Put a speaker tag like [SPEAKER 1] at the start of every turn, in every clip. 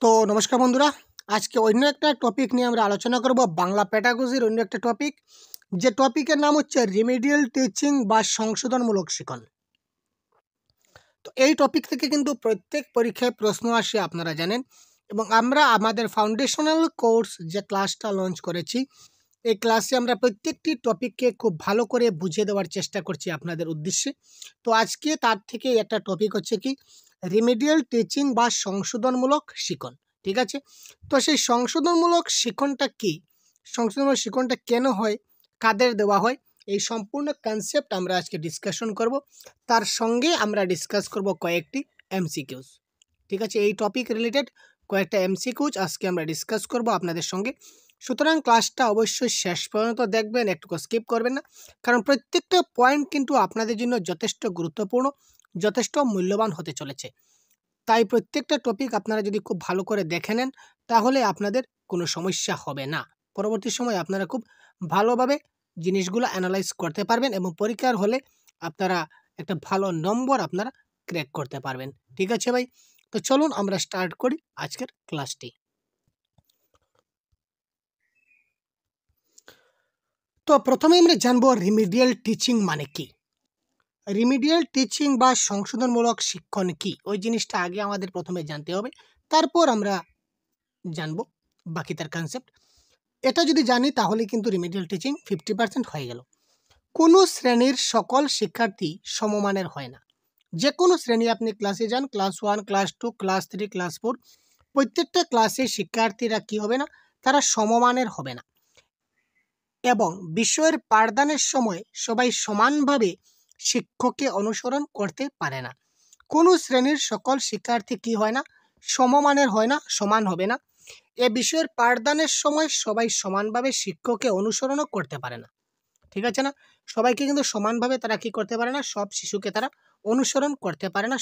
[SPEAKER 1] তো নমস্কার বন্ধুরা, আজকে অন্য একটা টপিক নিয়ে আমরা আলোচনা করব। বাংলা পেডাগজির অন্য একটা টপিক, যে টপিকের নাম হচ্ছে রিমিডিয়াল টিচিং বা সংশোধনমূলক শিক্ষণ। তো এই টপিক থেকে কিন্তু প্রত্যেক পরীক্ষায় প্রশ্ন আসে, আপনারা জানেন। এবং আমরা আমাদের ফাউন্ডেশনাল কোর্স যে ক্লাসটা লঞ্চ করেছি, এই ক্লাসে আমরা প্রত্যেকটি টপিককে খুব ভালো করে বুঝিয়ে দেওয়ার চেষ্টা করছি আপনাদের উদ্দেশ্যে। তো আজকে তার থেকে একটা টপিক হচ্ছে কি, রিমিডিয়াল টিচিং বা সংশোধনমূলক শিক্ষণ। ঠিক আছে, তো সেই সংশোধনমূলক শিক্ষণটা কি, সংশোধনমূলক শিক্ষণটা কেন হয়, কাদের দেওয়া হয়, এই সম্পূর্ণ কনসেপ্ট আমরা আজকে ডিসকাশন করব। তার সঙ্গে আমরা ডিসকাস করব কয়েকটি এমসিকিউজ। ঠিক আছে, এই টপিক রিলেটেড কয়েকটা এমসিকিউজ আজকে আমরা ডিসকাস করব আপনাদের সঙ্গে। সুতরাং ক্লাসটা অবশ্যই শেষ পর্যন্ত দেখবেন, একটু স্কিপ করবেন না, কারণ প্রত্যেকটা পয়েন্ট কিন্তু আপনাদের জন্য যথেষ্ট গুরুত্বপূর্ণ, যথেষ্ট মূল্যবান হতে চলেছে। তাই প্রত্যেকটা টপিক আপনারা যদি খুব ভালো করে দেখে নেন, তাহলে আপনাদের কোনো সমস্যা হবে না। পরবর্তী সময় আপনারা খুব ভালোভাবে জিনিসগুলো অ্যানালাইজ করতে পারবেন এবং পরীক্ষার হলে আপনারা একটা ভালো নম্বর আপনারা ক্র্যাক করতে পারবেন। ঠিক আছে ভাই, তো চলুন আমরা স্টার্ট করি আজকের ক্লাসটি। তো প্রথমে আমরা জানবো রিমিডিয়াল টিচিং মানে কি। রিমিডিয়াল টিচিং বা সংশোধনমূলক শিক্ষণ কি, ওই জিনিসটা আগে আমাদের প্রথমে জানতে হবে, তারপর আমরা জানবো বাকি তার কনসেপ্ট। এটা যদি জানি তাহলে কিন্তু রিমিডিয়াল টিচিং 50% হয়ে গেল। কোনো শ্রেণীর সকল শিক্ষার্থী সমমানের হয় না। যে কোনো শ্রেণী, আপনি ক্লাসে যান, ক্লাস 1, ক্লাস 2, ক্লাস 3, ক্লাস 4, প্রত্যেকটা ক্লাসে শিক্ষার্থীরা কি হবে না, তারা সমমানের হবে না। এবং বিষয়ের পাঠদানের সময় সবাই সমানভাবে শিক্ষককে অনুসরণ করতে পারে না। কোনো শ্রেণীর সকল শিক্ষার্থী কি হয় না, সমমানের হয় না, সমান হবে না। এ বিষয়ের পাঠদানের সময় সবাই সমানভাবে শিক্ষককে অনুসরণও করতে পারে না। ঠিক আছে না, সবাইকে কিন্তু সমানভাবে তারা কি করতে পারে না, সব শিশুকে তারা অনুসরণ করতে পারে না,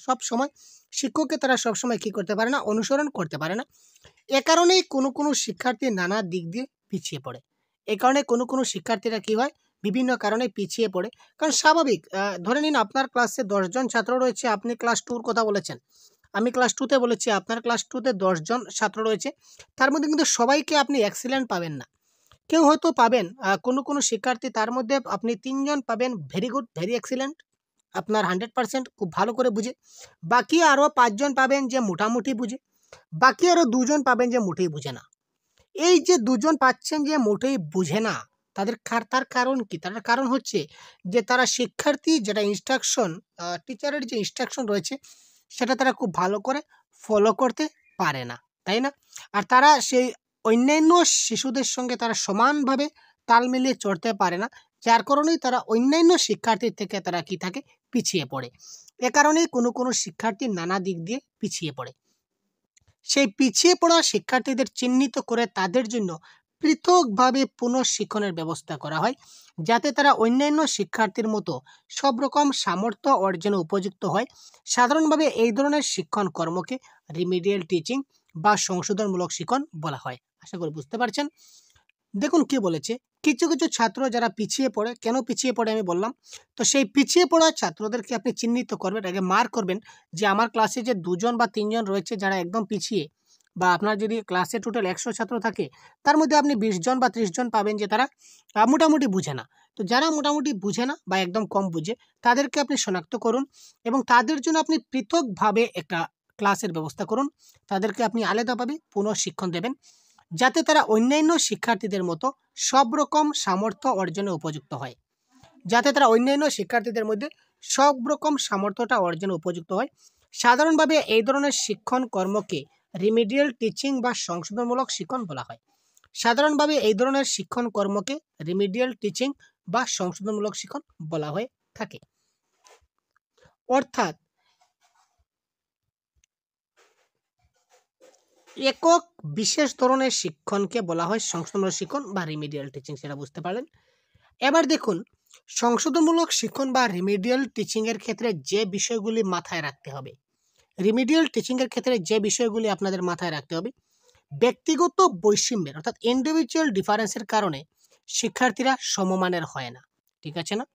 [SPEAKER 1] সব সময় শিক্ষককে তারা সব সময় কি করতে পারে না, অনুসরণ করতে পারে না। এ কারণেই কোনো শিক্ষার্থী নানা দিক দিয়ে পিছিয়ে পড়ে। এ কারণে কোনো শিক্ষার্থীরা কি হয়, বিভিন্ন কারণে পিছিয়ে পড়ে। কারণ স্বাভাবিক, ধরে নিন আপনার ক্লাসে 10 জন ছাত্র রয়েছে, আপনি ক্লাস 2 কথা বলেছেন, আমি ক্লাস 2-তে বলেছি, আপনার ক্লাস 2-তে 10 জন ছাত্র রয়েছে। তার মধ্যে কিন্তু সবাইকে আপনি এক্সিলেন্ট পাবেন না। কেউ হয়তো পাবেন, কোনো শিক্ষার্থী, তার মধ্যে আপনি 3 জন পাবেন ভেরি গুড, ভেরি এক্সিলেন্ট, আপনার 100% খুব ভালো করে বুঝে। বাকি আরও 5 জন পাবেন যে মোটামুটি বুঝে। বাকি আরও 2 জন পাবেন যে মোটেই বুঝে না। এই যে 2 জন পাচ্ছেন যে মোটেই বুঝে না, তার কারণ কি? তার কারণ হচ্ছে যে তারা শিক্ষার্থী যেটা ইনস্ট্রাকশন, টিচারের যে ইনস্ট্রাকশন রয়েছে, সেটা তারা খুব ভালো করে ফলো করতে পারে না, তাই না? আর তারা সেই অন্যান্য শিশুদের সঙ্গে তারা সমানভাবে তাল মিলিয়ে চলতে পারে না, যার কারণেই তারা অন্যান্য শিক্ষার্থীর থেকে তারা কি থাকে, পিছিয়ে পড়ে। এ কারণেই কোনো শিক্ষার্থী নানা দিক দিয়ে পিছিয়ে পড়ে। সেই পিছিয়ে পড়া শিক্ষার্থীদের চিহ্নিত করে তাদের জন্য পৃথকভাবে পুনঃশিক্ষণের ব্যবস্থা করা হয়, যাতে তারা অন্যান্য শিক্ষার্থীর মতো সব রকম সামর্থ্য অর্জনে উপযুক্ত হয়। সাধারণভাবে এই ধরনের শিক্ষণ কর্মকে রিমিডিয়াল টিচিং বা সংশোধনমূলক শিক্ষণ বলা হয়। আশা করি বুঝতে পারছেন। দেখুন কি বলেছে, কিছু ছাত্র যারা পিছিয়ে পড়ে, কেন পিছিয়ে পড়ে আমি বললাম। তো সেই পিছিয়ে পড়া ছাত্রদেরকে আপনি চিহ্নিত করবেন, আগে মার্ক করবেন যে আমার ক্লাসে যে 2 জন বা 3 জন রয়েছে যারা একদম পিছিয়ে, বা আপনার যদি ক্লাসে টোটাল 100 ছাত্র থাকে, তার মধ্যে আপনি 20 জন বা 30 জন পাবেন যে তারা মোটামুটি বুঝে না। তো যারা মোটামুটি বুঝে না বা একদম কম বুঝে, তাদেরকে আপনি শনাক্ত করুন এবং তাদের জন্য আপনি পৃথকভাবে একটা ক্লাসের ব্যবস্থা করুন। তাদেরকে আপনি আলাদাভাবে পুনঃশিক্ষণ দেবেন, যাতে তারা অন্যান্য শিক্ষার্থীদের মতো সব রকম সামর্থ্য অর্জনে উপযুক্ত হয়, যাতে তারা অন্যান্য শিক্ষার্থীদের মধ্যে সব রকম সামর্থ্যটা অর্জনে উপযুক্ত হয়। সাধারণভাবে এই ধরনের শিক্ষণ কর্মকে রিমিডিয়াল টিচিং বা সংশোধনমূলক শিক্ষণ বলা হয়। সাধারণভাবে এই ধরনের শিক্ষণ কর্মকে রিমিডিয়াল টিচিং বা সংশোধনমূলক শিক্ষণ বলা হয়ে থাকে। অর্থাৎ একক বিশেষ ধরনের শিক্ষণকে বলা হয় সংশোধনমূলক শিক্ষণ বা রিমিডিয়াল টিচিং, সেটা বুঝতে পারলেন। এবার দেখুন, সংশোধনমূলক শিক্ষণ বা রিমিডিয়াল টিচিংয়ের ক্ষেত্রে যে বিষয়গুলি মাথায় রাখতে হবে, রিমিডিয়াল টিচিংয়ের ক্ষেত্রে যে বিষয়গুলি আপনাদের মাথায় রাখতে হবে, ব্যক্তিগত বৈষম্যের অর্থাৎ ইন্ডিভিজুয়াল ডিফারেন্সের কারণে শিক্ষার্থীরা সমমানের হয় না। ঠিক আছে না?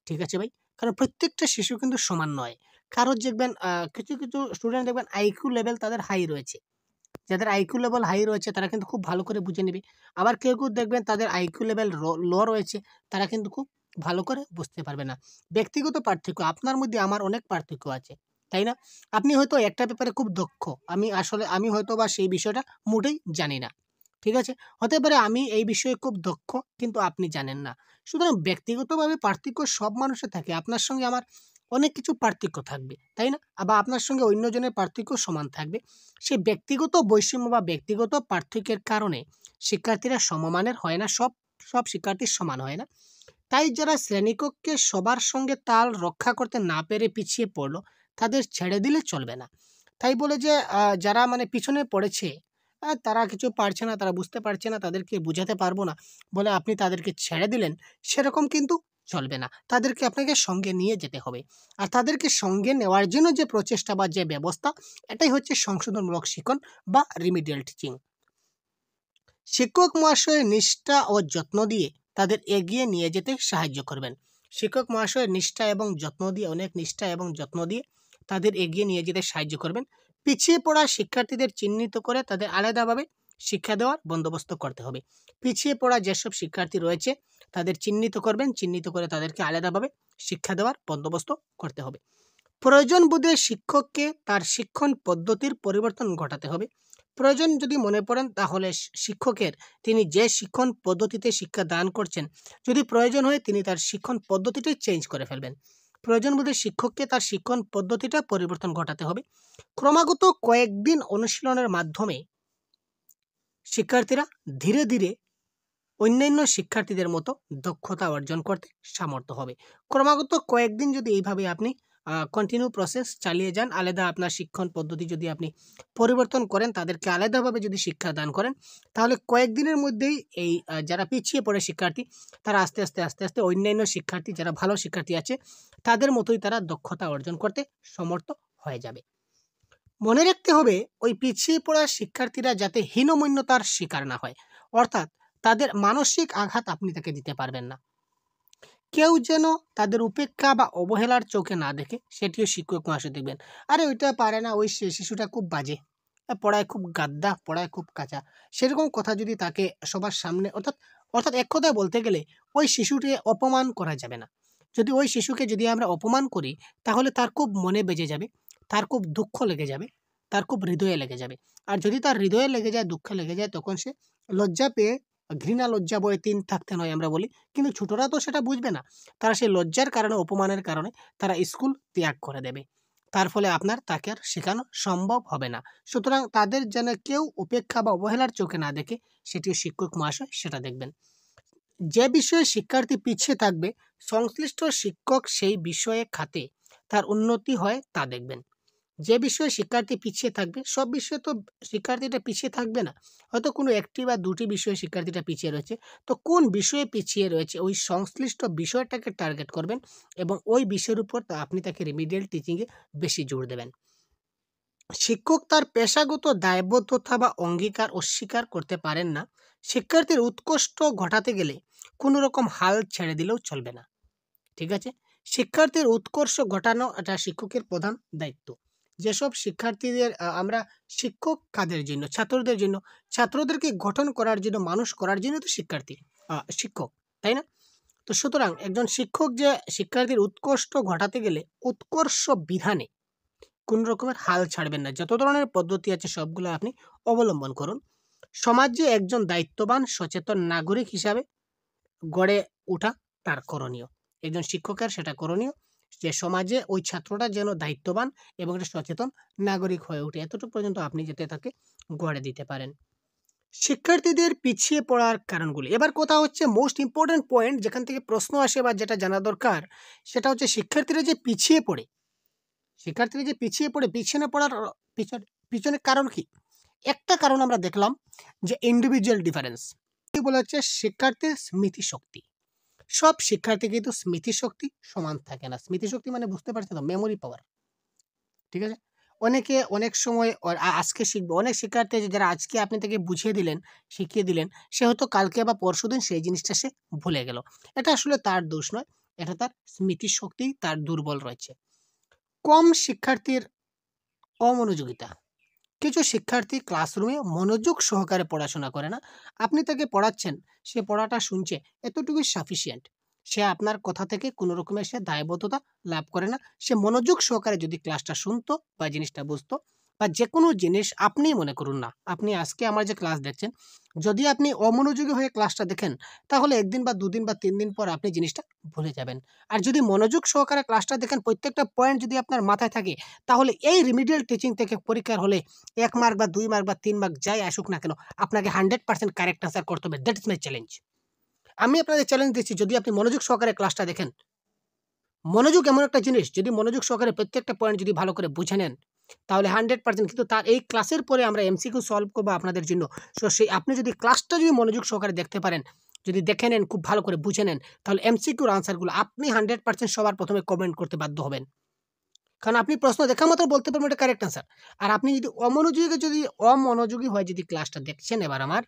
[SPEAKER 1] ঠিক আছে ভাই, কারণ প্রত্যেকটা শিশু কিন্তু সমান নয়। কারোর দেখবেন কিছু কিছু স্টুডেন্ট দেখবেন আইকিউ লেভেল তাদের হাই রয়েছে, যাদের আইকিউ লেভেল হাই রয়েছে তারা কিন্তু খুব ভালো করে বুঝে নেবে। আবার কেউ কেউ দেখবেন তাদের আইকিউ লেভেল লো রয়েছে, তারা কিন্তু খুব ভালো করে বুঝতে পারবে না। ব্যক্তিগত পার্থক্য, আপনার মধ্যে আমার অনেক পার্থক্য আছে, তাই না? আপনি হয়তো একটা ব্যাপারে খুব দক্ষ, আমি হয়তো বা সেই বিষয়টা মোটেই জানি না, ঠিক আছে? হতে পারে আমি এই বিষয়ে খুব দক্ষ কিন্তু আপনি জানেন না। সুতরাং ব্যক্তিগতভাবে পার্থক্য সব মানুষের থাকে, আপনার সঙ্গে আমার অনেক কিছু পার্থক্য থাকবে, তাই না? আবার আপনার সঙ্গে অন্যজনের পার্থক্য সমান থাকবে। সেই ব্যক্তিগত বৈষম্য বা ব্যক্তিগত পার্থক্যের কারণে শিক্ষার্থীরা সমমানের হয় না, সব সব শিক্ষার্থী সমান হয় না। তাই যারা শ্রেণীকক্ষে সবার সঙ্গে তাল রক্ষা করতে না পেরে পিছিয়ে পড়লো, তাদের ছেড়ে দিলে চলবে না। তাই বলে যে যারা মানে পিছনে পড়েছে, তারা কিছু পারছে না, তারা বুঝতে পারছে না, তাদেরকে বুঝাতে পারবো না বলে আপনি তাদেরকে ছেড়ে দিলেন, সেরকম কিন্তু চলবে না। তাদেরকে আপনাকে সঙ্গে নিয়ে যেতে হবে। আর তাদেরকে সঙ্গে নেওয়ার জন্য যে প্রচেষ্টা বা যে ব্যবস্থা, এটাই হচ্ছে সংশোধনমূলক শিক্ষণ বা রিমিডিয়াল টিচিং। শিক্ষক মহাশয়ের নিষ্ঠা ও যত্ন দিয়ে তাদের এগিয়ে নিয়ে যেতে সাহায্য করবেন। শিক্ষক মহাশয়ের নিষ্ঠা এবং যত্ন দিয়ে, অনেক নিষ্ঠা এবং যত্ন দিয়ে তাদের এগিয়ে নিয়ে যেতে সাহায্য করবেন। পিছিয়ে পড়া শিক্ষার্থীদের চিহ্নিত করে তাদের আলাদাভাবে শিক্ষা দেওয়ার বন্দোবস্ত করতে হবে। পিছিয়ে পড়া যেসব শিক্ষার্থী রয়েছে তাদের চিহ্নিত করবেন, চিহ্নিত করে তাদেরকে আলাদাভাবে শিক্ষা দেওয়ার বন্দোবস্ত করতে হবে। প্রয়োজন বোধে শিক্ষককে তার শিক্ষণ পদ্ধতির পরিবর্তন ঘটাতে হবে। প্রয়োজন যদি মনে পড়েন তাহলে শিক্ষকের, তিনি যে শিক্ষণ পদ্ধতিতে শিক্ষা দান করছেন, যদি প্রয়োজন হয় তিনি তার শিক্ষণ পদ্ধতিটাই চেঞ্জ করে ফেলবেন। প্রয়োজন বোধে শিক্ষককে তার শিক্ষণ পদ্ধতিটা পরিবর্তন ঘটাতে হবে। ক্রমাগত কয়েকদিন অনুশীলনের মাধ্যমে শিক্ষার্থীরা ধীরে ধীরে অন্যান্য শিক্ষার্থীদের মতো দক্ষতা অর্জন করতে সামর্থ্য হবে। ক্রমাগত কয়েকদিন যদি এইভাবে আপনি কন্টিনিউ প্রসেস চালিয়ে যান, আলাদা আপনার শিক্ষণ পদ্ধতি যদি আপনি পরিবর্তন করেন, তাদেরকে আলাদাভাবে যদি শিক্ষা দান করেন, তাহলে কয়েকদিনের মধ্যেই এই যারা পিছিয়ে পড়ে শিক্ষার্থী, তারা আস্তে আস্তে আস্তে আস্তে অন্যান্য শিক্ষার্থী যারা ভালো শিক্ষার্থী আছে তাদের মতোই তারা দক্ষতা অর্জন করতে সমর্থ হয়ে যাবে। মনে রাখতে হবে ওই পিছিয়ে পড়া শিক্ষার্থীরা যাতে হীনমন্যতার শিকার না হয়, অর্থাৎ তাদের মানসিক আঘাত আপনি তাকে দিতে পারবেন না। কেউ যেন তাদের উপেক্ষা বা অবহেলার চোখে না দেখে, সেটিও শিক্ষক মহাশয় দেখবেন। আরে ওইটা পারে না, ওই শিশুটা খুব বাজে, পড়ায় খুব গাদ্দা, পড়ায় খুব কাঁচা, সেরকম কথা যদি তাকে সবার সামনে, অর্থাৎ অর্থাৎ এক কথায় বলতে গেলে ওই শিশুটিকে অপমান করা যাবে না। যদি ওই শিশুকে যদি আমরা অপমান করি, তাহলে তার খুব মনে বেজে যাবে, তার খুব দুঃখ লেগে যাবে, তার খুব হৃদয়ে লেগে যাবে। আর যদি তার হৃদয়ে লেগে যায়, দুঃখে লেগে যায়, তখন সে লজ্জা পেয়ে, ঘৃণা লজ্জা বয়ে তিন থাকতে নয় আমরা বলি, কিন্তু ছোটরা তো সেটা বুঝবে না। তারা সেই লজ্জার কারণে, অপমানের কারণে তারা স্কুল ত্যাগ করে দেবে। তার ফলে আপনার তাকে আর শেখানো সম্ভব হবে না। সুতরাং তাদের যেন কেউ উপেক্ষা বা অবহেলার চোখে না দেখে, সেটিও শিক্ষক মহাশয় সেটা দেখবেন। যে বিষয়ে শিক্ষার্থী পিছিয়ে থাকবে, সংশ্লিষ্ট শিক্ষক সেই বিষয়ে খাতে তার উন্নতি হয় তা দেখবেন। যে বিষয়ে শিক্ষার্থী পিছিয়ে থাকবে, সব বিষয়ে তো শিক্ষার্থীটা পিছিয়ে থাকবে না। হয়তো কোনো একটি বা দুটি বিষয়ে শিক্ষার্থীটা পিছিয়ে রয়েছে, তো কোন বিষয়ে পিছিয়ে রয়েছে ওই সংশ্লিষ্ট বিষয়টাকে টার্গেট করবেন এবং ওই বিষয়ের উপর আপনি তাকে রিমিডিয়াল টিচিংয়ে বেশি জোর দেবেন। শিক্ষক তার পেশাগত দায়বদ্ধতা বা অঙ্গীকার অস্বীকার করতে পারেন না। শিক্ষার্থীর উৎকর্ষ ঘটাতে গেলে কোনো রকম হাল ছেড়ে দিলেও চলবে না, ঠিক আছে? শিক্ষার্থীর উৎকর্ষ ঘটানো এটা শিক্ষকের প্রধান দায়িত্ব। যেসব শিক্ষার্থীদের আমরা শিক্ষক কাদের জন্য? ছাত্রদের জন্য। ছাত্রদেরকে গঠন করার জন্য, মানুষ করার জন্য তো শিক্ষার্থী শিক্ষক, তাই না? তো সুতরাং একজন শিক্ষক যে শিক্ষার্থীর উৎকর্ষ ঘটাতে গেলে উৎকর্ষ বিধানে কোনো রকমের হাল ছাড়বেন না। যত ধরনের পদ্ধতি আছে সবগুলো আপনি অবলম্বন করুন। সমাজে একজন দায়িত্ববান সচেতন নাগরিক হিসাবে গড়ে ওঠা তার করণীয়। একজন শিক্ষকের সেটা করণীয় যে সমাজে ওই ছাত্রটা যেন দায়িত্ববান এবং একটা সচেতন নাগরিক হয়ে ওঠে। এতটুকু পর্যন্ত আপনি যাতে তাকে গড়ে দিতে পারেন। শিক্ষার্থীদের পিছিয়ে পড়ার কারণগুলি। এবার কথা হচ্ছে মোস্ট ইম্পর্টেন্ট পয়েন্ট, যেখান থেকে প্রশ্ন আসে বা যেটা জানা দরকার, সেটা হচ্ছে শিক্ষার্থীরা যে পিছিয়ে পড়ে, পিছনে পড়ার পিছনে কারণ কি? একটা কারণ আমরা দেখলাম যে ইন্ডিভিজুয়াল ডিফারেন্স। কি বলা হচ্ছে? শিক্ষার্থীর স্মৃতিশক্তি। সব শিক্ষার্থী কিন্তু স্মৃতিশক্তি সমান থাকে না। স্মৃতিশক্তি মানে বুঝতে পারছেন তো? মেমোরি পাওয়ার, ঠিক আছে? অনেকে অনেক সময় আজকে শিখবে, অনেক শিক্ষার্থী আছে যারা আজকে আপনি তাকে বুঝিয়ে দিলেন, শিখিয়ে দিলেন, সে হয়তো কালকে বা পরশুদিন সেই জিনিসটা সে ভুলে গেল। এটা আসলে তার দোষ নয়, এটা তার স্মৃতিশক্তি তার দুর্বল রয়েছে। কম শিক্ষার্থীর অমনোযোগিতা। কিছু শিক্ষার্থী ক্লাসরুমে মনোযোগ সহকারে পড়াশোনা করে না। আপনি তাকে পড়াচ্ছেন, সে পড়াটা শুনছে, এতটুকুই সাফিসিয়েন্ট। সে আপনার কথা থেকে কোনো রকমের সে দায়বদ্ধতা লাভ করে না। সে মনোযোগ সহকারে যদি ক্লাসটা শুনতো বা জিনিসটা বুঝতো, বা যে কোনো জিনিস আপনিই মনে করুন না, আপনি আজকে আমার যে ক্লাস দেখছেন, যদি আপনি অমনোযোগী হয়ে ক্লাসটা দেখেন, তাহলে ১ দিন বা ২ দিন বা ৩ দিন পর আপনি জিনিসটা ভুলে যাবেন। আর যদি মনোযোগ সহকারে ক্লাসটা দেখেন, প্রত্যেকটা পয়েন্ট যদি আপনার মাথায় থাকে, তাহলে এই রিমিডিয়াল টিচিং থেকে পরীক্ষার হলে ১ মার্ক বা ২ মার্ক বা ৩ মার্ক যাই আসুক না কেন, আপনাকে 100% কারেক্ট আনসার করতে হবে। That is my challenge. আমি আপনাদের চ্যালেঞ্জ দিচ্ছি, যদি আপনি মনোযোগ সহকারে ক্লাসটা দেখেন, মনোযোগ এমন একটা জিনিস, যদি মনোযোগ সহকারে প্রত্যেকটা পয়েন্ট যদি ভালো করে বুঝে নেন, তাহলে 100%। কিন্তু তার এই ক্লাসের পরে আমরা এমসিকিউ সলভ করবো আপনাদের জন্য। সো সেই আপনি যদি ক্লাসটা যদি মনোযোগ সহকারে দেখতে পারেন, যদি দেখে নেন, খুব ভালো করে বুঝে নেন, তাহলে এমসিকিউর আনসারগুলো আপনি 100% সবার প্রথমে কমেন্ট করতে বাধ্য হবেন। কারণ আপনি প্রশ্ন দেখা মাত্র বলতে পারবেন এটা কারেক্ট আনসার। আর আপনি যদি অমনোযোগী হয়ে যদি ক্লাসটা দেখছেন এবার আমার,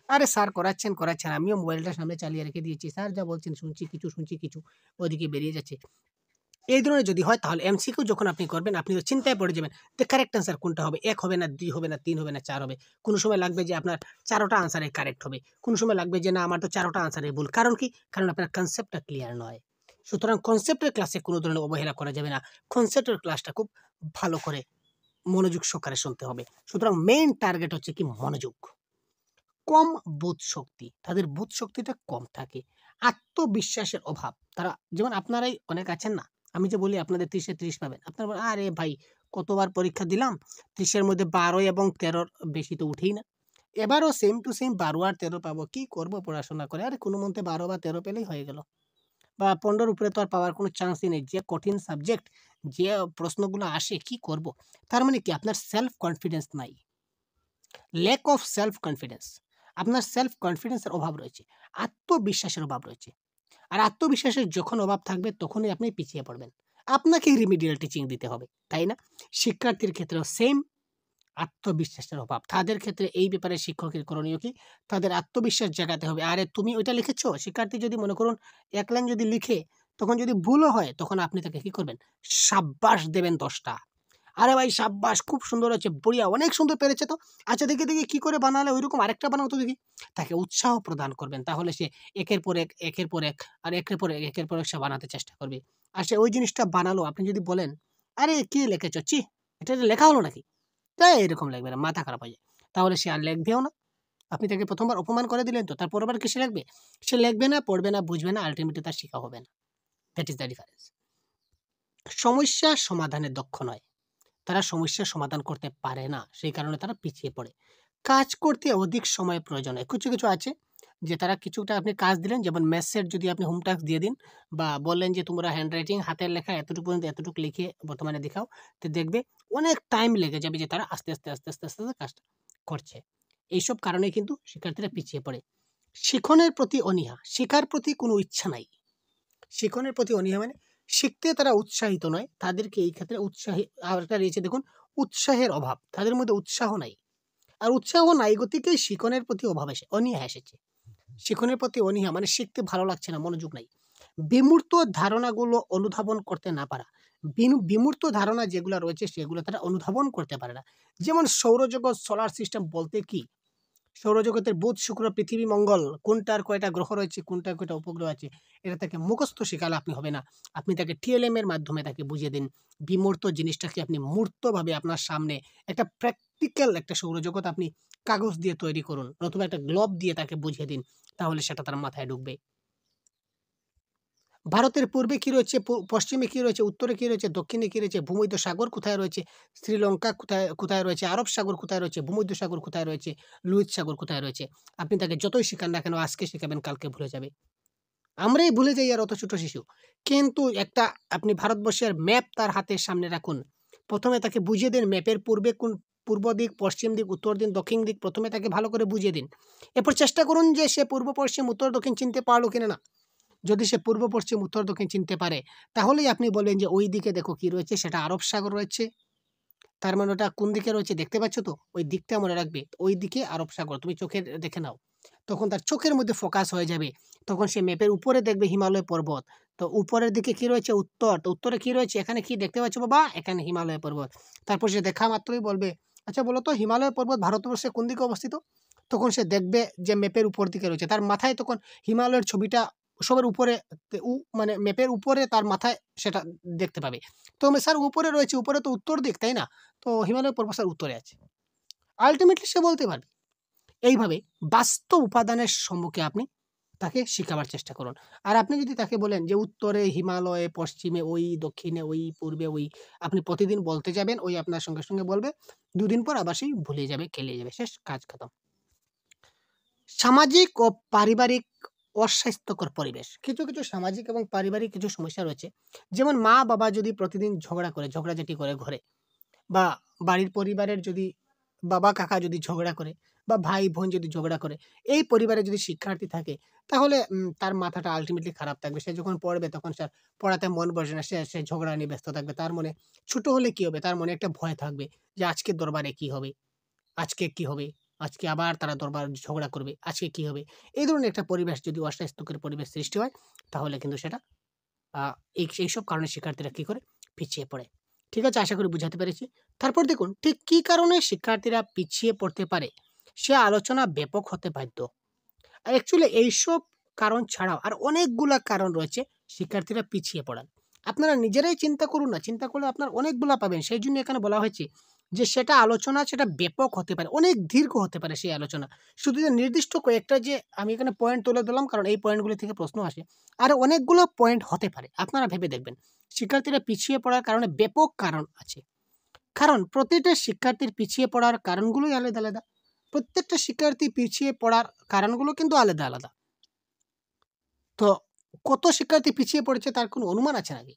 [SPEAKER 1] আরে স্যার করাচ্ছেন, আমিও মোবাইলটা সামনে চালিয়ে রেখে দিয়েছি। স্যার যা বলছেন শুনছি কিছু, ওইদিকে বেরিয়ে যাচ্ছে। এই ধরনের যদি হয়, তাহলে এমসিকিউ যখন আপনি করবেন, আপনি তো চিন্তায় পড়ে যাবেন যে কারেক্ট আনসার কোনটা হবে। ১ হবে না, ২ হবে না, ৩ হবে না, ৪ হবে। কোনো সময় লাগবে যে আপনার ৪টা আনসারে কারেক্ট হবে। কোনো সময় লাগবে যে না, আমার তো ৪টা আনসারে ভুল। কারণ কি? কারণ আপনার কনসেপ্টটা ক্লিয়ার নয়। সুতরাং কনসেপ্টের ক্লাসে কোনো ধরনের অবহেলা করা যাবে না। কনসেপ্টের ক্লাসটা খুব ভালো করে মনোযোগ সহকারে শুনতে হবে। সুতরাং মেইন টার্গেট হচ্ছে কি? মনোযোগ। কম বোধশক্তি, তাদের বোধশক্তিটা কম থাকে। আত্মবিশ্বাসের অভাব। তারা যেমন আপনারাই অনেক আছেন না? আমি যে বলি আপনাদের ৩০ এ ৩০ পাবেন। আপনারা বলেন, "আরে ভাই, কতবার পরীক্ষা দিলাম, ৩০ এর মধ্যে ১২ এবং ১৩ র বেশি তো উঠেই না। এবারও সেম টু সেম ১২ আর ১৩ পাবো। কি করব পড়াশোনা করে? আরে কোনো মতে ১২ বা ১৩ পেলেই হয়ে গেল। বা ১৫ র উপরে তো আর পাওয়ার কোনো চান্সই নেই। যে কঠিন সাবজেক্ট, যে প্রশ্নগুলো আসে, কি করব?" তার মানে কি? আপনার সেলফ কনফিডেন্স নাই। Lack of self confidence. আপনার সেলফ কনফিডেন্সের অভাব রয়েছে। আত্মবিশ্বাসের অভাব রয়েছে। আর আত্মবিশ্বাসের যখন অভাব থাকবে, তখনই আপনি পিছিয়ে পড়বেন। আপনাকেই রিমিডিয়াল টিচিং দিতে হবে, তাই না? শিক্ষার্থীর ক্ষেত্রেও সেম, আত্মবিশ্বাসের অভাব। তাদের ক্ষেত্রে এই ব্যাপারে শিক্ষকের করণীয় কি? তাদের আত্মবিশ্বাস জাগাতে হবে। আরে তুমি ওইটা লিখেছো? শিক্ষার্থী যদি মনে করুন ১ লাইন যদি লিখে, তখন যদি ভুলও হয়, তখন আপনি তাকে কি করবেন? শাব্বাস দেবেন ১০ টা। আরে ভাই শাব্বাস! খুব সুন্দর হয়েছে, বঢ়িয়া, অনেক সুন্দর পেরেছে তো। আচ্ছা দেখি কি করে বানালে, ঐরকম আরেকটা বানাও তো দেখি। তাকে উৎসাহ প্রদান করবেন। তাহলে সে একের পর এক, একের পর এক, আর একের পর এক সে বানাতে চেষ্টা করবে। আর সে ওই জিনিসটা বানালো, আপনি যদি বলেন, "আরে কি লিখেছ? ছি! এটা লেখা হলো নাকি?" এরকম লিখবে না, মাথা খারাপ হয়ে যায়। তাহলে সে আর লিখবেও না। আপনি তাকে ১ম বার অপমান করে দিলেন তো, তার পরের বার কি সে লিখবে? সে লিখবে না, পড়বে না, বুঝবে না, আল্টিমেটলি তার শেখা হবে না। That is the difference. সমস্যা সমাধানে দক্ষ নয়। তারা সমস্যার সমাধান করতে পারে না। সেই কারণে তারা পিছিয়ে পড়ে। কাজ করতে অধিক সময় প্রয়োজন হয়। কিছু আছে যে তারা কিছুটা আপনি কাজ দিলেন, যেমন ম্যাথসের যদি আপনি হোম টাস্ক দিয়ে দিন, বা বললেন যে তোমরা হ্যান্ডরাইটিং হাতের লেখা এতটুকু পর্যন্ত এতটুকু লিখে বর্তমানে দেখাও। তো দেখবে অনেক টাইম লেগে যাবে যে তারা আস্তে আস্তে কাজটা করছে। এইসব কারণেই কিন্তু শিক্ষার্থীরা পিছিয়ে পড়ে। শিখনের প্রতি অনীহা, শেখার প্রতি কোনো ইচ্ছা নাই। শিখনের প্রতি অনীহা মানে শিখতে তারা উৎসাহিত নয়। তাদেরকে এই ক্ষেত্রে আরেকটা রয়েছে দেখুন, উৎসাহের অভাব। তাদের মধ্যে উৎসাহ নাই। আর উৎসাহ নাই গতিকেই শিখনের প্রতি অনীহা এসেছে। শিখনের প্রতি অনীহা মানে শিখতে ভালো লাগছে না, মনোযোগ নাই। বিমূর্ত ধারণাগুলো অনুধাবন করতে না পারা। বিমূর্ত ধারণা যেগুলা রয়েছে, সেগুলো তারা অনুধাবন করতে পারে না। যেমন সৌরজগৎ, সোলার সিস্টেম বলতে কি? সৌরজগতের বুধ, শুক্র, পৃথিবী, মঙ্গল, কোনটার কয়টা গ্রহ রয়েছে, কোনটার কয়টা উপগ্রহ আছে, এটা তাকে মুখস্থ শেখালে আপনি হবে না। আপনি তাকে টিএলএম এর মাধ্যমে তাকে বুঝিয়ে দিন। বিমূর্ত জিনিসটাকে আপনি মূর্তভাবে আপনার সামনে একটা প্র্যাকটিক্যাল একটা সৌরজগৎ আপনি কাগজ দিয়ে তৈরি করুন, নতুবা একটা গ্লোব দিয়ে তাকে বুঝিয়ে দিন। তাহলে সেটা তার মাথায় ঢুকবে। ভারতের পূর্বে কি রয়েছে, পশ্চিমে কি রয়েছে, উত্তরে কি রয়েছে, দক্ষিণে কি রয়েছে, ভূমধ্য সাগর কোথায় রয়েছে, শ্রীলঙ্কা কোথায় রয়েছে, আরব সাগর কোথায় রয়েছে, ভূমধ্য সাগর কোথায় রয়েছে, লোহিত সাগর কোথায় রয়েছে। আপনি তাকে যতই শেখান না কেন, আজকে শেখাবেন, কালকে ভুলে যাবে। আমরাই ভুলে যাই, আর অত ছোট শিশু। কিন্তু একটা আপনি ভারতবর্ষের ম্যাপ তার হাতের সামনে রাখুন। ১ম এ তাকে বুঝিয়ে দিন ম্যাপের পূর্বে কোন, পূর্ব দিক, পশ্চিম দিক, উত্তর দিক, দক্ষিণ দিক ১ম এ তাকে ভালো করে বুঝিয়ে দিন। এরপর চেষ্টা করুন যে সে পূর্ব, পশ্চিম, উত্তর, দক্ষিণ চিনতে পারলো কিনা না। যদি সে পূর্ব, পশ্চিম, উত্তর, দক্ষিণ চিনতে পারে, তাহলেই আপনি বলবেন যে ওই দিকে দেখো কি রয়েছে, সেটা আরব সাগর রয়েছে। তার মানে ওটা কোন দিকে রয়েছে দেখতে পাচ্ছ তো? ওই দিকটা মনে রাখবে। ওই দিকে আরব সাগর, তুমি চোখের দেখে নাও। তখন তার চোখের মধ্যে ফোকাস হয়ে যাবে। তখন সে ম্যাপের উপরে দেখবে হিমালয় পর্বত। তো উপরের দিকে কি রয়েছে? উত্তর। তো উত্তরে কি রয়েছে? এখানে কি দেখতে পাচ্ছ বাবা? এখানে হিমালয় পর্বত। তারপর সে দেখা মাত্রই বলবে, আচ্ছা বলো তো হিমালয় পর্বত ভারতবর্ষে কোন দিকে অবস্থিত? তখন সে দেখবে যে ম্যাপের উপর দিকে রয়েছে। তার মাথায় তখন হিমালয়ের ছবিটা সবার উপরে, মানে ম্যাপের উপরে তার মাথায় সেটা দেখতে পাবে। তো স্যার উপরে রয়েছে, উপরে তো উত্তর দিক, তাই না? তো হিমালয় পর্বত স্যার উত্তরে আছে। আল্টিমেটলি সে বলতে পারবে। এইভাবে বাস্তব উপাদানের সম্মুখে আপনি তাকে শিখাবার চেষ্টা করুন। আর আপনি যদি তাকে বলেন যে উত্তরে হিমালয়ে, পশ্চিমে ওই, দক্ষিণে ওই, পূর্বে ওই, আপনি প্রতিদিন বলতে যাবেন, ওই আপনার সঙ্গে, সঙ্গে বলবে। ২ দিন পর আবার সেই ভুলে যাবে, কেলিয়ে যাবে। শেষ, কাজ খতম। সামাজিক ও পারিবারিক অস্বাস্থ্যকর পরিবেশ। কিছু, কিছু সামাজিক এবং পারিবারিক কিছু সমস্যা রয়েছে। যেমন মা-বাবা যদি প্রতিদিন ঝগড়া করে, ঝগড়াঝাটি করে ঘরে, বা বাড়ির পরিবারের যদি বাবা-কাকা যদি ঝগড়া করে, বা ভাই-বোন যদি ঝগড়া করে, এই পরিবারে যদি শিক্ষার্থী থাকে, তাহলে তার মাথাটা আল্টিমেটলি খারাপ থাকবে। সে যখন পড়বে তখন তার পড়াতে মন বসবে না। সে ঝগড়া নিয়ে ব্যস্ত থাকবে। তার মনে ছোট হলে কি হবে? তার মনে একটা ভয় থাকবে যে আজকের দরবারে কি হবে? আজকে কি হবে? আজকে আবার তারা দরবার ঝগড়া করবে। আজকে কি হবে? এই ধরনের একটা পরিবেশ যদি অস্বাস্থ্যকর পরিবেশ সৃষ্টি হয়, তাহলে কিন্তু সেটা আ এইসব কারণে শিক্ষার্থীরা কি করে? পিছিয়ে পড়ে। ঠিক আছে? আশা করি বুঝাতে পেরেছি। তারপর দেখুন ঠিক কি কারণে শিক্ষার্থীরা পিছিয়ে পড়তে পারে, সে আলোচনা ব্যাপক হতে বাধ্য। আর অ্যাকচুয়ালি এইসব কারণ ছাড়াও আর অনেকগুলা কারণ রয়েছে শিক্ষার্থীরা পিছিয়ে পড়ার। আপনারা নিজেরাই চিন্তা করুন না। চিন্তা করলে আপনার অনেকগুলা পাবেন। সেইজন্য এখানে বলা হয়েছে যে সেটা আলোচনা সেটা ব্যাপক হতে পারে। অনেক দীর্ঘ হতে পারে সেই আলোচনা। শুধু যে নির্দিষ্ট কয়েকটা যে আমি এখানে পয়েন্ট তুলে দিলাম কারণ এই পয়েন্টগুলি থেকে প্রশ্ন আসে। আরো অনেকগুলো পয়েন্ট হতে পারে। আপনারা ভেবে দেখবেন। শিক্ষার্থীরা পিছিয়ে পড়ার কারণে ব্যাপক কারণ আছে। কারণ প্রতিটা শিক্ষার্থীর পিছিয়ে পড়ার কারণগুলোই আলাদা, আলাদা। প্রত্যেকটা শিক্ষার্থী পিছিয়ে পড়ার কারণগুলো কিন্তু আলাদা, আলাদা। তো কত শিক্ষার্থী পিছিয়ে পড়েছে তার কোনো অনুমান আছে নাকি?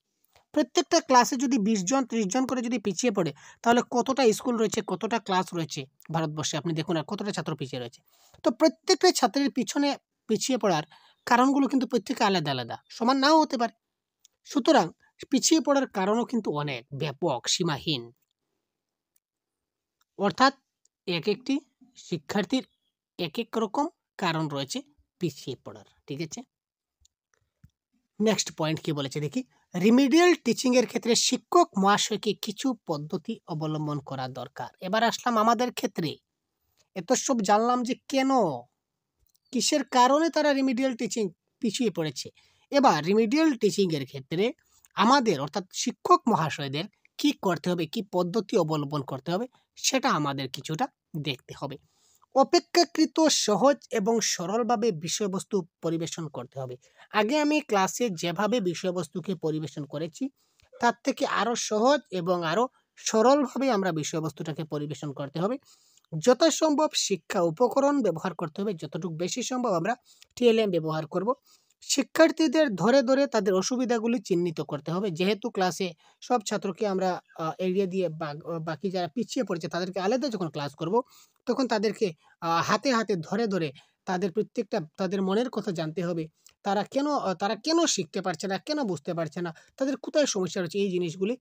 [SPEAKER 1] প্রত্যেকটা ক্লাসে যদি ২০ জন ৩০ জন করে যদি পিছিয়ে পড়ে, তাহলে কতটা স্কুল রয়েছে, কতটা ক্লাস রয়েছে ভারতবর্ষে আপনি দেখুন আর কতটা ছাত্র পিছিয়ে রয়েছে। তো প্রত্যেকটা ছাত্রের পিছনে পিছিয়ে পড়ার কারণগুলো কিন্তু প্রত্যেকে আলাদা, আলাদা। সমান নাও হতে পারে। সুতরাং পিছিয়ে পড়ার কারণও কিন্তু অনেক ব্যাপক, সীমাহীন। অর্থাৎ একেকটি শিক্ষার্থীর একেক রকম কারণ রয়েছে পিছিয়ে পড়ার। ঠিক আছে? নেক্সট পয়েন্ট কি বলেছে দেখি। রিমিডিয়াল টিচিং এর ক্ষেত্রে শিক্ষক মহাশয়কে কিছু পদ্ধতি অবলম্বন করা দরকার। এবার আসলাম আমাদের ক্ষেত্রে। এত সব জানলাম যে কেন, কিসের কারণে তারা রিমিডিয়াল টিচিং পিছিয়ে পড়েছে। এবার রিমিডিয়াল টিচিং এর ক্ষেত্রে আমাদের অর্থাৎ শিক্ষক মহাশয়দের কি করতে হবে, কি পদ্ধতি অবলম্বন করতে হবে, সেটা আমাদের কিছুটা দেখতে হবে। অপেক্ষাকৃত সহজ এবং সরলভাবে বিষয়বস্তু পরিবেশন করতে হবে। আগে আমি ক্লাসে যেভাবে বিষয়বস্তুকে পরিবেশন করেছি, তার থেকে আরো সহজ এবং আরো সরলভাবে আমরা বিষয়বস্তুটাকে পরিবেশন করতে হবে। যথাসম্ভব শিক্ষা উপকরণ ব্যবহার করতে হবে। যতটুকু বেশি সম্ভব আমরা টিএলএম ব্যবহার করব। শিক্ষার্থীদের ধরে, ধরে তাদের অসুবিধাগুলি চিহ্নিত করতে হবে। যেহেতু ক্লাসে সব ছাত্রকে আমরা এড়িয়ে দিয়ে বাকি যারা পিছিয়ে পড়েছে তাদেরকে আলাদা যখন ক্লাস করব, তখন তাদেরকে হাতে, হাতে ধরে, ধরে তাদের প্রত্যেকটা তাদের মনের কথা জানতে হবে। তারা কেন শিখতে পারছে না, কেন বুঝতে পারছে না, তাদের কোথায় সমস্যা রয়েছে এই জিনিসগুলি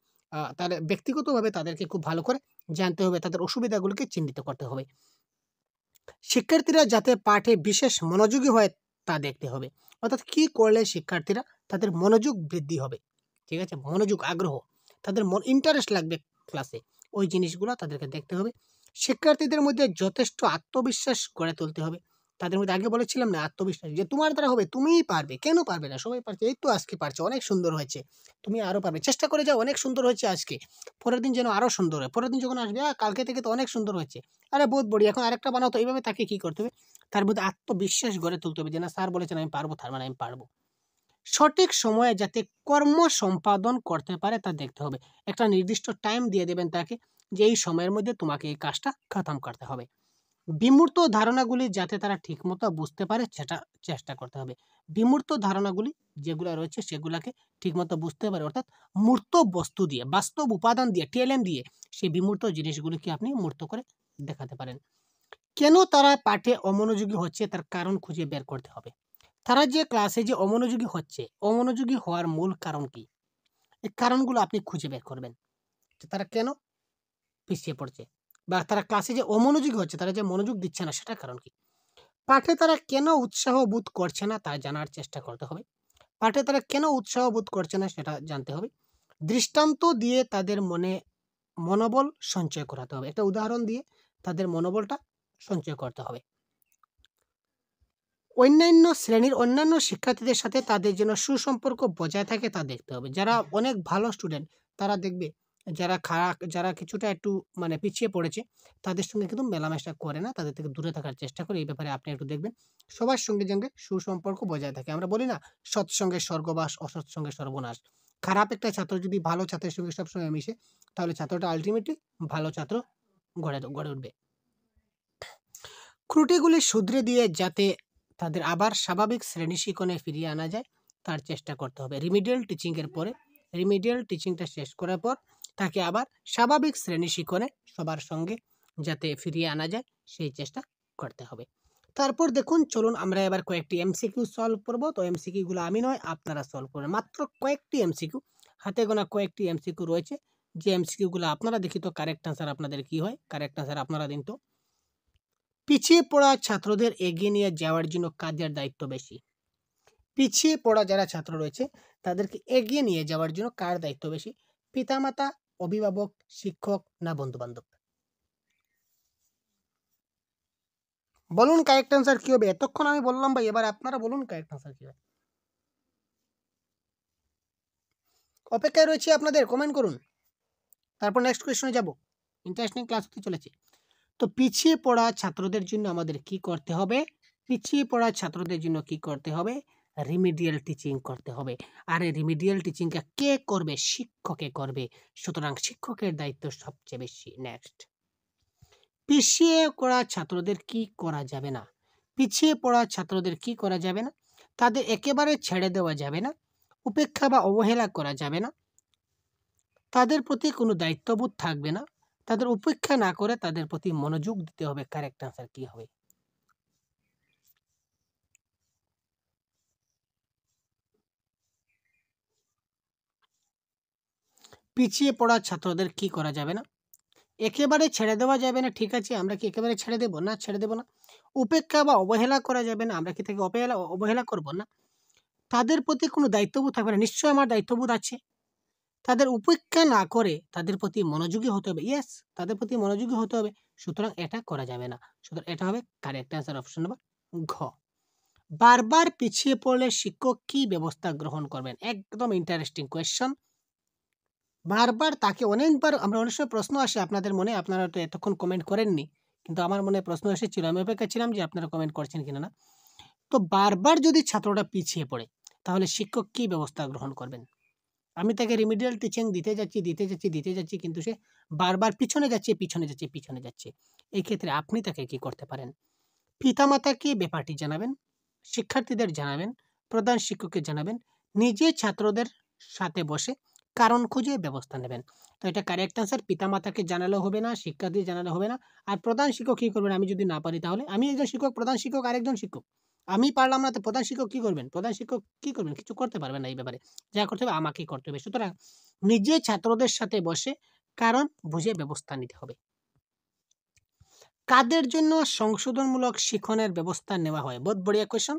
[SPEAKER 1] তাদের ব্যক্তিগতভাবে তাদেরকে খুব ভালো করে জানতে হবে। তাদের অসুবিধাগুলোকে চিহ্নিত করতে হবে। শিক্ষার্থীরা যাতে পাঠে বিশেষ মনোযোগী হয় তা দেখতে হবে। অর্থাৎ কি করলে শিক্ষার্থীরা তাদের মনোযোগ বৃদ্ধি হবে। ঠিক আছে? মনোযোগ, আগ্রহ, তাদের ইন্টারেস্ট লাগবে ক্লাসে। ওই জিনিসগুলো তাদেরকে দেখতে হবে। শিক্ষার্থীদের মধ্যে যথেষ্ট আত্মবিশ্বাস গড়ে তুলতে হবে। তাদের মধ্যে আগে বলেছিলাম না আত্মবিশ্বাস যে তোমার দ্বারা হবে, তুমিই পারবে। কেন পারবে না? সবাই পারছে। এই তো আজকে পারছো। অনেক সুন্দর হয়েছে। তুমি আরো পারবে। চেষ্টা করে যাও, অনেক সুন্দর হয়েছে আজকে। পরের দিন যেন আরো সুন্দর হয়। পরের দিন যখন আসবে, কালকে থেকে তো অনেক সুন্দর হয়েছে। আরে বহুত বড়িয়া, এখন আরেকটা বানাও তো। এইভাবে তাকে কি করতে হবে? তার মধ্যে আত্মবিশ্বাস গড়ে তুলতে হবে যে না স্যার বলেছেন আমি পারবো, তার মানে আমি পারবো। সঠিক সময়ে যাতে কর্ম সম্পাদন করতে পারে তা দেখতে হবে। একটা নির্দিষ্ট টাইম দিয়ে দেবেন তাকে যে এই সময়ের মধ্যে তোমাকে এই কাজটা খতম করতে হবে। বিমূর্ত ধারণাগুলি যাতে তারা ঠিকমতো বুঝতে পারে সেটা চেষ্টা করতে হবে। বিমূর্ত ধারণাগুলি যেগুলা রয়েছে সেগুলাকে ঠিকমতো বুঝতে পারে, অর্থাৎ মূর্ত বস্তু দিয়ে, বাস্তব উপাদান দিয়ে, টিএলএম দিয়ে সেই বিমূর্ত জিনিসগুলিকে আপনি মূর্ত করে দেখাতে পারেন। কেন তারা পাঠে অমনোযোগী হচ্ছে তার কারণ খুঁজে বের করতে হবে। তারা যে ক্লাসে যে অমনোযোগী হচ্ছে, অমনোযোগী হওয়ার মূল কারণ কি? এই কারণগুলো আপনি খুঁজে বের করবেন। যে তারা কেন পিছিয়ে পড়ছে? বা তারা ক্লাসে যে অমনোযোগী হচ্ছে, তারা যে মনোযোগ দিচ্ছে না সেটার কারণ কি? পাঠে তারা কেন উৎসাহ বোধ করছে না তা জানার চেষ্টা করতে হবে। পাঠে তারা কেন উৎসাহ বোধ করছে না সেটা জানতে হবে। দৃষ্টান্ত দিয়ে তাদের মনে মনোবল সঞ্চয় করাতে হবে, একটা উদাহরণ দিয়ে তাদের মনোবলটা সঞ্চয় করতে হবে। অন্যান্য শ্রেণীর অন্যান্য শিক্ষার্থীদের সাথে তাদের যেন সুসম্পর্ক বজায় থাকে তা দেখতে হবে। যারা অনেক ভালো স্টুডেন্ট তারা দেখবে যারা খারাপ, যারা কিছুটা একটু মানে পিছিয়ে পড়েছে তাদের সঙ্গে কিন্তু মেলামেশা করে না, তাদের থেকে দূরে থাকার চেষ্টা করে। এই ব্যাপারে আপনি একটু দেখবেন সবার সঙ্গে যেন সুসম্পর্ক বজায় থাকে। আমরা বলি না সৎসঙ্গে স্বর্গবাস, অসৎসঙ্গে সর্বনাশ। খারাপ একটা ছাত্র যদি ভালো ছাত্রের সঙ্গে সবসময় মিশে তাহলে ছাত্রটা আলটিমেটলি ভালো ছাত্র গড়ে উঠবে। ত্রুটিগুলি শুধরে দিয়ে যাতে তাদের আবার স্বাভাবিক শ্রেণী শিক্ষণে ফিরিয়ে আনা যায় তার চেষ্টা করতে হবে। রিমিডিয়াল টিচিং এর পরে, রিমিডিয়াল টিচিংটা শেষ করার পর তাকে আবার স্বাভাবিক শ্রেণী শিক্ষণে সবার সঙ্গে যাতে ফিরিয়ে আনা যায় সেই চেষ্টা করতে হবে। তারপর দেখুন, চলুন আমরা এবার কয়েকটি এমসিকিউ সলভ করব। তো এমসিকিউ গুলো আমি নয়, আপনারা সলভ করবেন। মাত্র কয়েকটি এমসিকিউ, হাতে গোনা কয়েকটি এমসিকিউ রয়েছে, যে এমসিকিউ গুলো আপনারা দেখি তো কারেক্ট আনসার আপনাদের কি হয়। কারেক্ট আনসার আপনারা দিন তো। পিছিয়ে পড়া ছাত্রদের এগিয়ে নিয়ে যাওয়ার জন্য কাদের দায়িত্ব বেশি? পিছিয়ে পড়া যারা ছাত্র রয়েছে তাদেরকে এগিয়ে নিয়ে যাওয়ার জন্য কার দায়িত্ব বেশি? পিতামাতা, অভিভাবক, শিক্ষক না বন্ধু বান্ধব? বলুন কারেক্ট আনসার কি হবে। এতক্ষণ আমি বললাম ভাই, এবার আপনারা বলুন কারেক্ট আনসার কি হবে। অপেক্ষায় রয়েছে আপনাদের, কমেন্ট করুন। তারপর নেক্সট কোয়েশ্চনে যাব। ইন্টারেস্টিং ক্লাস হতে চলেছে। তো পিছিয়ে পড়া ছাত্রদের জন্য আমাদের কি করতে হবে? পিছিয়ে পড়া ছাত্রদের জন্য কি করতে হবে? রিমিডিয়াল টিচিং করতে হবে। আর এই রিমিডিয়াল টিচিংটা কে করবে? শিক্ষকে করবে। সুতরাং শিক্ষকের দায়িত্ব সবচেয়ে বেশি। নেক্সট, পিছিয়ে পড়া ছাত্রদের কি করা যাবে না? পিছিয়ে পড়া ছাত্রদের কি করা যাবে না? তাদের একেবারে ছেড়ে দেওয়া যাবে না, উপেক্ষা বা অবহেলা করা যাবে না, তাদের প্রতি কোনো দায়িত্ববোধ থাকবে না, তাদের উপেক্ষা না করে তাদের প্রতি মনোযোগ দিতে হবে। কারেক্ট আনসার কি হবে? পিছিয়ে পড়া ছাত্রদের কি করা যাবে না? একেবারে ছেড়ে দেওয়া যাবে না, ঠিক আছে, আমরা কি একেবারে ছেড়ে দেব না? ছেড়ে দেব না। উপেক্ষা বা অবহেলা করা যাবে না, আমরা কি থেকে অবহেলা করব না। তাদের প্রতি কোনো দায়িত্ববোধ থাকবে না, নিশ্চয়ই আমার দায়িত্ববোধ আছে। তাদের উপেক্ষা না করে তাদের প্রতি মনোযোগী হতে হবে। ইয়েস, তাদের প্রতি মনোযোগী হতে হবে। সুতরাং এটা করা যাবে না। সুতরাং এটা হবে কারেক্ট অ্যান্সার, অপশন নাম্বার ঘ। বারবার পিছিয়ে পড়লে শিক্ষক কি ব্যবস্থা গ্রহণ করবেন? একদম ইন্টারেস্টিং কোয়েশ্চন। বারবার তাকে অনেকবার, আমরা অনেক সময় প্রশ্ন আসে আপনাদের মনে, আপনারা তো এতক্ষণ কমেন্ট করেননি, কিন্তু আমার মনে প্রশ্ন এসেছিল, আমি অপেক্ষা ছিলাম যে আপনারা কমেন্ট করছেন কিনা না। তো বারবার যদি ছাত্রটা পিছিয়ে পড়ে তাহলে শিক্ষক কি ব্যবস্থা গ্রহণ করবেন? আমি তাকে রিমিডিয়াল টিচিং দিতে যাচ্ছি, কিন্তু সে বারবার পিছনে যাচ্ছে। এই ক্ষেত্রে আপনি তাকে কি করতে পারেন? পিতামাতাকে ব্যাপারটি জানাবেন, শিক্ষার্থীদের জানাবেন, প্রধান শিক্ষককে জানাবেন, নিজে ছাত্রদের সাথে বসে কারণ খুঁজে ব্যবস্থা নেবেন। তো এটা কারেক্ট আনসার। পিতামাতাকে জানালে হবে না, শিক্ষার্থী জানালে হবে না। আর প্রধান শিক্ষক কি করবেন? আমি যদি না পারি তাহলে আমি একজন শিক্ষক, প্রধান শিক্ষক আরেকজন শিক্ষক। আমি পারলাম না তো প্রধান শিক্ষক কি করবেন? প্রধান শিক্ষক কি করবেন? কিছু করতে পারবেন না এই ব্যাপারে। যা করতে হবে আমাকেই করতে হবে। সুতরাং নিজে ছাত্রদের সাথে বসে কারণ বুঝে ব্যবস্থা নিতে হবে। কাদের জন্য সংশোধনমূলক শিক্ষণের ব্যবস্থা নেওয়া হয়? বহুত বড়িয়া কোয়েশ্চন।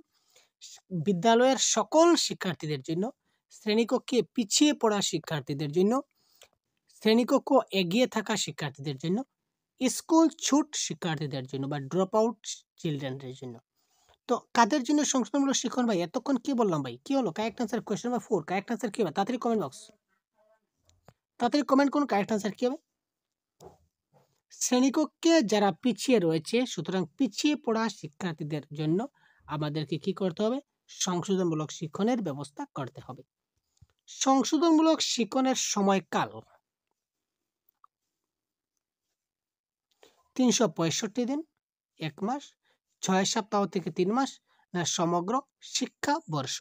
[SPEAKER 1] বিদ্যালয়ের সকল শিক্ষার্থীদের জন্য, শ্রেণীকক্ষে পিছিয়ে পড়া শিক্ষার্থীদের জন্য, শ্রেণীকক্ষ এগিয়ে থাকা শিক্ষার্থীদের জন্য, স্কুল ছুট শিক্ষার্থীদের জন্য বা ড্রপ আউট চিলড্রেনদের জন্য। তো কাদের জন্য সংশোধনমূলক শিক্ষণ? ভাই এতক্ষণ কি বললাম ভাই, কি হলো? Correct answer question number 4। Correct answer কি হবে? তাড়াতাড়ি কমেন্ট বক্স, তাড়াতাড়ি কমেন্ট করুন কারেক্ট আনসার কি হবে। শ্রেণীকক্ষে যারা পিছিয়ে রয়েছে, সুতরাং পিছিয়ে পড়া শিক্ষার্থীদের জন্য আমাদেরকে কি করতে হবে? সংশোধনমূলক শিক্ষণের ব্যবস্থা করতে হবে। সংশোধনমূলক শিক্ষণের সময়কাল 365 দিন, 1 মাস, 6 সপ্তাহ থেকে 3 মাস, না সমগ্র শিক্ষাবর্ষ?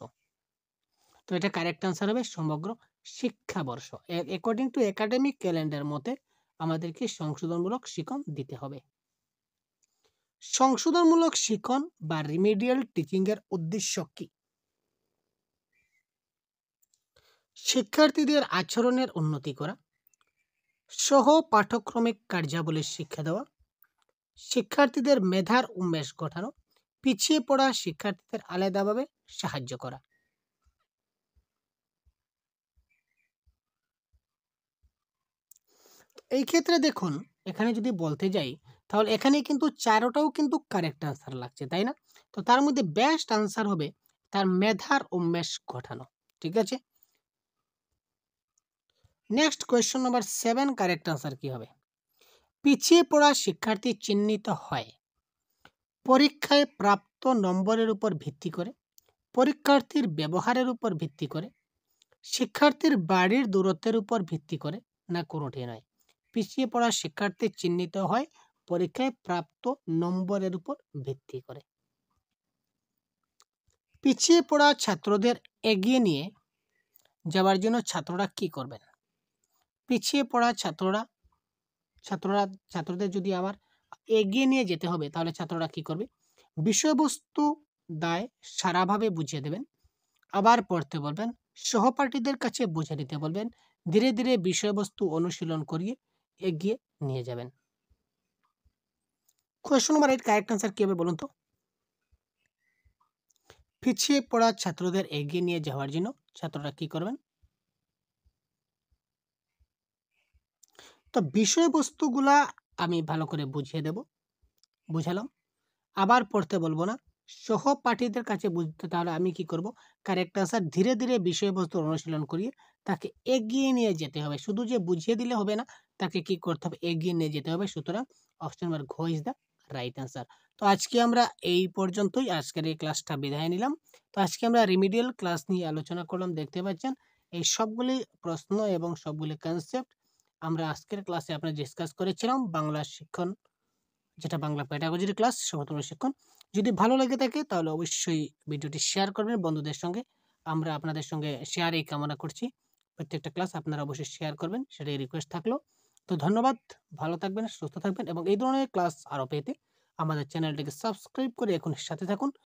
[SPEAKER 1] তো এটা কারেক্ট আনসার হবে সমগ্র শিক্ষাবর্ষ। অ্যাকর্ডিং টু একাডেমিক ক্যালেন্ডার মতে আমাদেরকে সংশোধনমূলক শিক্ষণ দিতে হবে। সংশোধনমূলক শিক্ষণ বা রিমিডিয়াল টিচিং এর উদ্দেশ্য কি? শিক্ষার্থীদের আচরণের উন্নতি করা, সহ পাঠ্যক্রমিক কার্যাবলীর শিক্ষা দেওয়া, শিক্ষার্থীদের মেধার উন্মেষ ঘটানো, পিছিয়ে পড়া শিক্ষার্থীদের আলাদাভাবে সাহায্য করা। এই ক্ষেত্রে দেখুন, এখানে যদি বলতে যাই তাহলে এখানে কিন্তু চারোটাও কিন্তু কারেক্ট আনসার লাগছে, তাই না? তো তার মধ্যে বেস্ট আনসার হবে তার মেধার উন্মেষ ঘটানো। ঠিক আছে, next question number 7, correct answer কি হবে? পিছিয়ে পড়া শিক্ষার্থী চিহ্নিত হয় পরীক্ষায় প্রাপ্ত নম্বরের উপর ভিত্তি করে, পরীক্ষার্থীর ব্যবহারের উপর ভিত্তি করে, শিক্ষার্থীর বাড়ির দূরত্বের উপর ভিত্তি করে, না কোনোটি নয়। পিছিয়ে পড়া শিক্ষার্থী চিহ্নিত হয় পরীক্ষায় প্রাপ্ত নম্বরের উপর ভিত্তি করে। পিছিয়ে পড়া ছাত্রদের এগিয়ে নিয়ে যাওয়ার জন্য ছাত্ররা কি করবেন? পিছিয়ে পড়া ছাত্রদের যদি আমার এগিয়ে নিয়ে যেতে হবে তাহলে ছাত্ররা কি করবে? বিষয়বস্তু দায় সারাভাবে বুঝিয়ে দেবেন, আবার পড়তে বলবেন, সহপাঠীদের কাছে বুঝে নিতে বলবেন, ধীরে ধীরে বিষয়বস্তু অনুশীলন করিয়ে এগিয়ে নিয়ে যাবেন। কোয়েশ্চন নাম্বার 8, কারেক্ট আনসার কি হবে বলুন তো? পিছিয়ে পড়া ছাত্রদের এগিয়ে নিয়ে যাওয়ার জন্য ছাত্ররা কি করবেন? তো বিষয়বস্তুগুলা আমি ভালো করে বুঝিয়ে দেব, বুঝালাম, আবার পড়তে বলবো না, সহপাঠীদের কাছে বুঝতে, তাহলে আমি কি করব? কারেক্ট আনসার ধীরে ধীরে বিষয়বস্তু অনুশীলন করিয়ে তাকে এগিয়ে নিয়ে যেতে হবে। শুধু যে বুঝিয়ে দিলে হবে না, তাকে কি করতে হবে? এগিয়ে নিয়ে যেতে হবে। সুতরাং অপশন নাম্বার ঘ ইজ দ্য রাইট আনসার। তো আজকে আমরা এই পর্যন্তই, আজকের এই ক্লাসটা বিদায় নিলাম। তো আজকে আমরা রিমিডিয়াল ক্লাস নিয়ে আলোচনা করলাম। দেখতে পাচ্ছেন এই সবগুলি প্রশ্ন এবং সবগুলি কনসেপ্ট আমরা আজকের ক্লাসে আপনার ডিসকাস করেছিলাম। বাংলা শিক্ষণ, যেটা বাংলা পেডাগজির ক্লাস, সমতুল্য শিক্ষণ। যদি ভালো লেগে থাকে তাহলে অবশ্যই ভিডিওটি শেয়ার করবেন বন্ধুদের সঙ্গে। আমরা আপনাদের সঙ্গে শেয়ারই কামনা করছি। প্রত্যেকটা ক্লাস আপনারা অবশ্যই শেয়ার করবেন, সেটাই রিকোয়েস্ট থাকলো। তো ধন্যবাদ, ভালো থাকবেন, সুস্থ থাকবেন এবং এই ধরনের ক্লাস আরও পেতে আমাদের চ্যানেলটিকে সাবস্ক্রাইব করে এখন সাথে থাকুন।